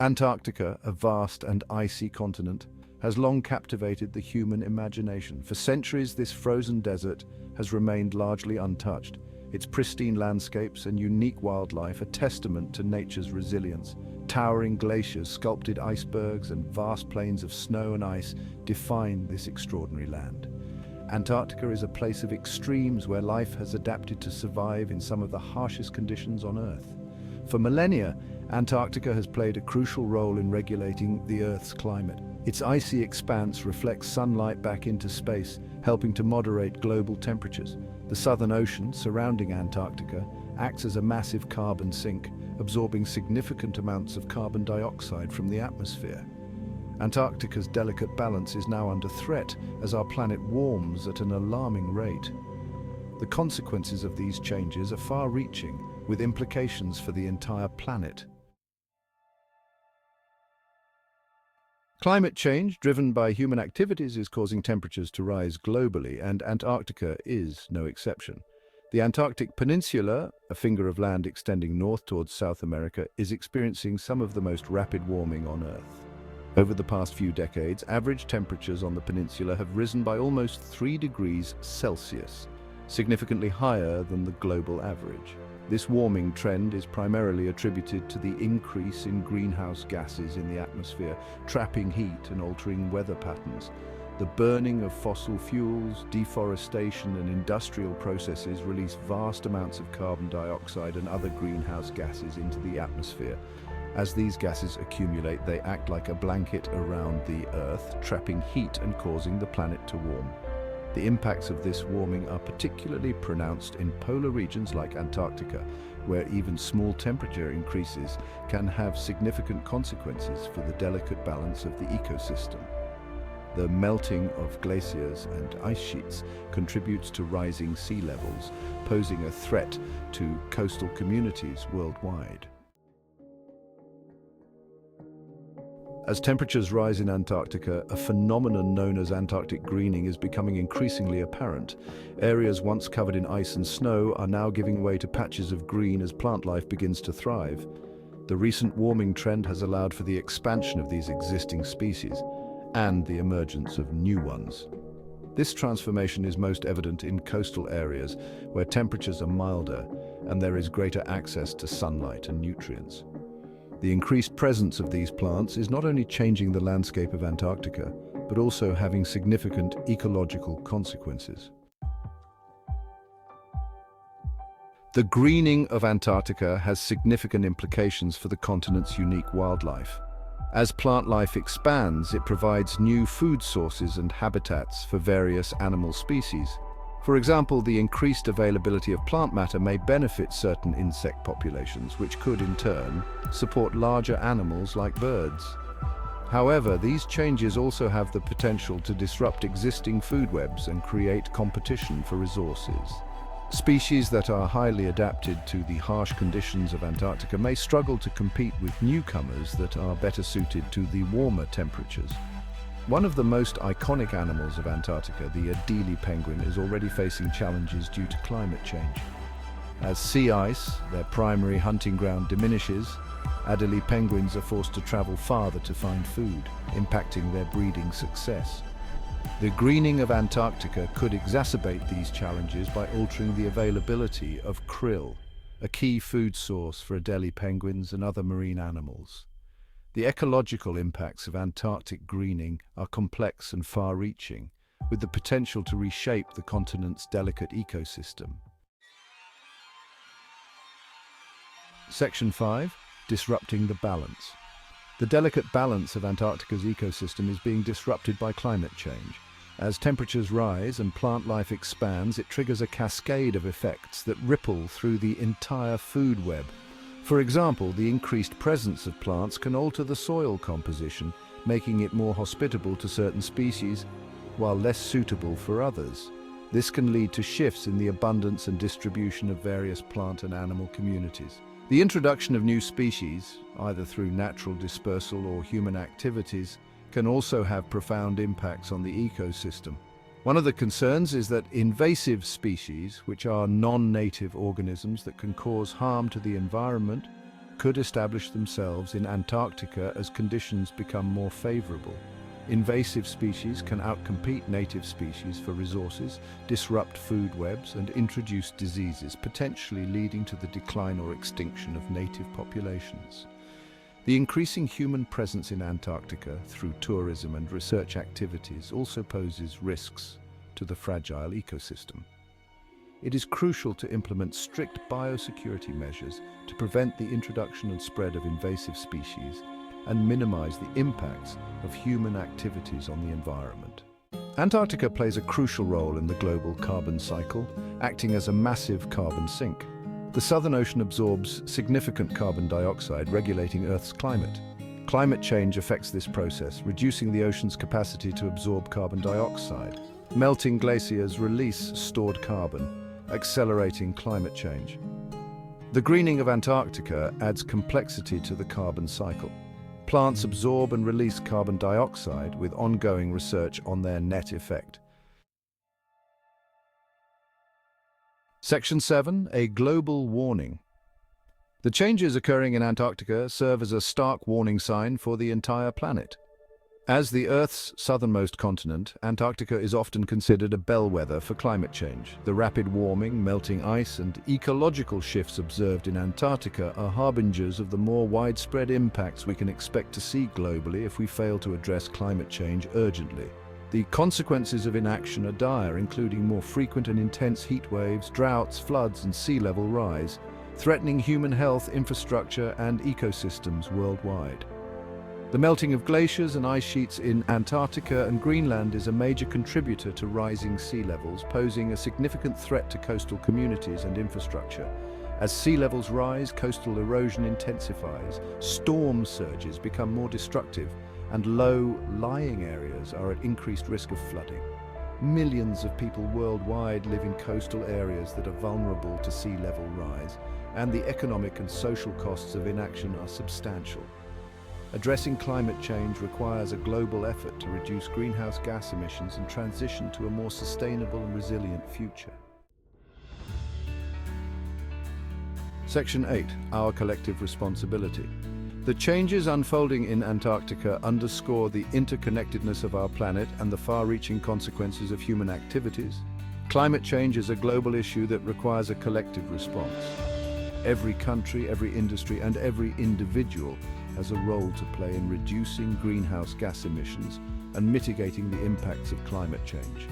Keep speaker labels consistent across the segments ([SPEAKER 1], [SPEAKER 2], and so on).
[SPEAKER 1] Antarctica, a vast and icy continent, has long captivated the human imagination. For centuries, this frozen desert has remained largely untouched. Its pristine landscapes and unique wildlife are testament to nature's resilience. Towering glaciers, sculpted icebergs, and vast plains of snow and ice define this extraordinary land. Antarctica is a place of extremes where life has adapted to survive in some of the harshest conditions on Earth. For millennia, Antarctica has played a crucial role in regulating the Earth's climate. Its icy expanse reflects sunlight back into space, helping to moderate global temperatures. The Southern Ocean, surrounding Antarctica, acts as a massive carbon sink, absorbing significant amounts of carbon dioxide from the atmosphere. Antarctica's delicate balance is now under threat as our planet warms at an alarming rate. The consequences of these changes are far-reaching, with implications for the entire planet. Climate change, driven by human activities, is causing temperatures to rise globally, and Antarctica is no exception. The Antarctic Peninsula, a finger of land extending north towards South America, is experiencing some of the most rapid warming on Earth. Over the past few decades, average temperatures on the peninsula have risen by almost 3 degrees Celsius, significantly higher than the global average. This warming trend is primarily attributed to the increase in greenhouse gases in the atmosphere, trapping heat and altering weather patterns. The burning of fossil fuels, deforestation, and industrial processes release vast amounts of carbon dioxide and other greenhouse gases into the atmosphere. As these gases accumulate, they act like a blanket around the Earth, trapping heat and causing the planet to warm. The impacts of this warming are particularly pronounced in polar regions like Antarctica, where even small temperature increases can have significant consequences for the delicate balance of the ecosystem. The melting of glaciers and ice sheets contributes to rising sea levels, posing a threat to coastal communities worldwide. As temperatures rise in Antarctica, a phenomenon known as Antarctic greening is becoming increasingly apparent. Areas once covered in ice and snow are now giving way to patches of green as plant life begins to thrive. The recent warming trend has allowed for the expansion of these existing species and the emergence of new ones. This transformation is most evident in coastal areas where temperatures are milder and there is greater access to sunlight and nutrients. The increased presence of these plants is not only changing the landscape of Antarctica, but also having significant ecological consequences. The greening of Antarctica has significant implications for the continent's unique wildlife. As plant life expands, it provides new food sources and habitats for various animal species. For example, the increased availability of plant matter may benefit certain insect populations, which could, in turn, support larger animals like birds. However, these changes also have the potential to disrupt existing food webs and create competition for resources. Species that are highly adapted to the harsh conditions of Antarctica may struggle to compete with newcomers that are better suited to the warmer temperatures. One of the most iconic animals of Antarctica, the Adelie penguin, is already facing challenges due to climate change. As sea ice, their primary hunting ground, diminishes, Adelie penguins are forced to travel farther to find food, impacting their breeding success. The greening of Antarctica could exacerbate these challenges by altering the availability of krill, a key food source for Adelie penguins and other marine animals. The ecological impacts of Antarctic greening are complex and far-reaching, with the potential to reshape the continent's delicate ecosystem. Section 5. Disrupting the balance. The delicate balance of Antarctica's ecosystem is being disrupted by climate change. As temperatures rise and plant life expands, it triggers a cascade of effects that ripple through the entire food web. For example, the increased presence of plants can alter the soil composition, making it more hospitable to certain species, while less suitable for others. This can lead to shifts in the abundance and distribution of various plant and animal communities. The introduction of new species, either through natural dispersal or human activities, can also have profound impacts on the ecosystem. One of the concerns is that invasive species, which are non-native organisms that can cause harm to the environment, could establish themselves in Antarctica as conditions become more favorable. Invasive species can outcompete native species for resources, disrupt food webs, and introduce diseases, potentially leading to the decline or extinction of native populations. The increasing human presence in Antarctica through tourism and research activities also poses risks to the fragile ecosystem. It is crucial to implement strict biosecurity measures to prevent the introduction and spread of invasive species and minimize the impacts of human activities on the environment. Antarctica plays a crucial role in the global carbon cycle, acting as a massive carbon sink. The Southern Ocean absorbs significant carbon dioxide, regulating Earth's climate. Climate change affects this process, reducing the ocean's capacity to absorb carbon dioxide. Melting glaciers release stored carbon, accelerating climate change. The greening of Antarctica adds complexity to the carbon cycle. Plants absorb and release carbon dioxide with ongoing research on their net effect. Section 7. A global warning. The changes occurring in Antarctica serve as a stark warning sign for the entire planet. As the Earth's southernmost continent, Antarctica is often considered a bellwether for climate change. The rapid warming, melting ice, and ecological shifts observed in Antarctica are harbingers of the more widespread impacts we can expect to see globally if we fail to address climate change urgently. The consequences of inaction are dire, including more frequent and intense heat waves, droughts, floods, and sea level rise, threatening human health, infrastructure, and ecosystems worldwide. The melting of glaciers and ice sheets in Antarctica and Greenland is a major contributor to rising sea levels, posing a significant threat to coastal communities and infrastructure. As sea levels rise, coastal erosion intensifies, storm surges become more destructive, and low-lying areas are at increased risk of flooding. Millions of people worldwide live in coastal areas that are vulnerable to sea level rise, and the economic and social costs of inaction are substantial. Addressing climate change requires a global effort to reduce greenhouse gas emissions and transition to a more sustainable and resilient future. Section 8. Our collective responsibility. The changes unfolding in Antarctica underscore the interconnectedness of our planet and the far-reaching consequences of human activities. Climate change is a global issue that requires a collective response. Every country, every industry, and every individual has a role to play in reducing greenhouse gas emissions and mitigating the impacts of climate change.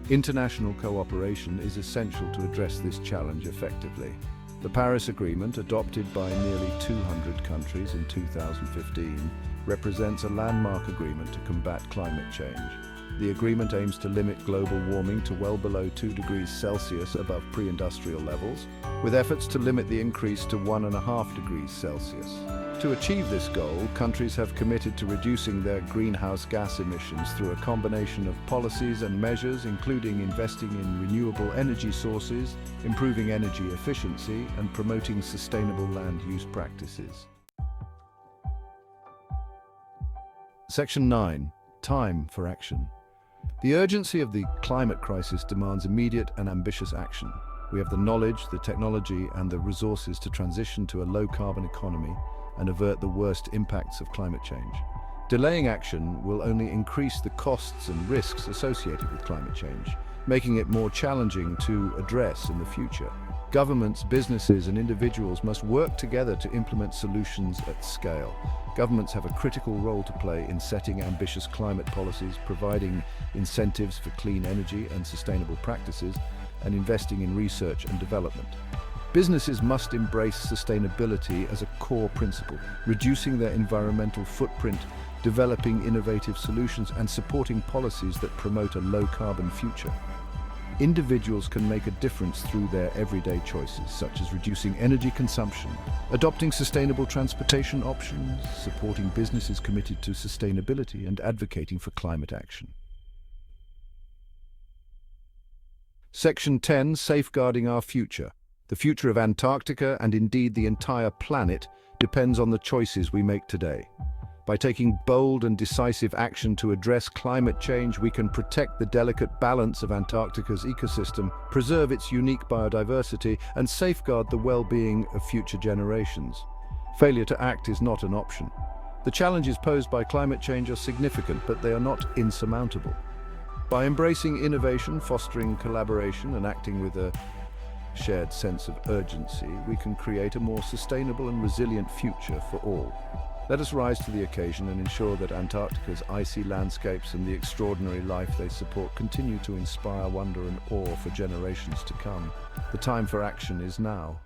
[SPEAKER 1] International cooperation is essential to address this challenge effectively. The Paris Agreement, adopted by nearly 200 countries in 2015, represents a landmark agreement to combat climate change. The agreement aims to limit global warming to well below 2 degrees Celsius above pre-industrial levels, with efforts to limit the increase to 1.5 degrees Celsius. To achieve this goal, countries have committed to reducing their greenhouse gas emissions through a combination of policies and measures, including investing in renewable energy sources, improving energy efficiency, and promoting sustainable land use practices. Section 9. Time for action. The urgency of the climate crisis demands immediate and ambitious action. We have the knowledge, the technology, and the resources to transition to a low-carbon economy and avert the worst impacts of climate change. Delaying action will only increase the costs and risks associated with climate change, making it more challenging to address in the future. Governments, businesses, and individuals must work together to implement solutions at scale. Governments have a critical role to play in setting ambitious climate policies, providing incentives for clean energy and sustainable practices, and investing in research and development. Businesses must embrace sustainability as a core principle, reducing their environmental footprint, developing innovative solutions, and supporting policies that promote a low-carbon future. Individuals can make a difference through their everyday choices, such as reducing energy consumption, adopting sustainable transportation options, supporting businesses committed to sustainability, and advocating for climate action. Section 10. Safeguarding our future. The future of Antarctica, and indeed the entire planet, depends on the choices we make today. By taking bold and decisive action to address climate change, we can protect the delicate balance of Antarctica's ecosystem, preserve its unique biodiversity, and safeguard the well-being of future generations. Failure to act is not an option. The challenges posed by climate change are significant, but they are not insurmountable. By embracing innovation, fostering collaboration, and acting with a shared sense of urgency, we can create a more sustainable and resilient future for all. Let us rise to the occasion and ensure that Antarctica's icy landscapes and the extraordinary life they support continue to inspire wonder and awe for generations to come. The time for action is now.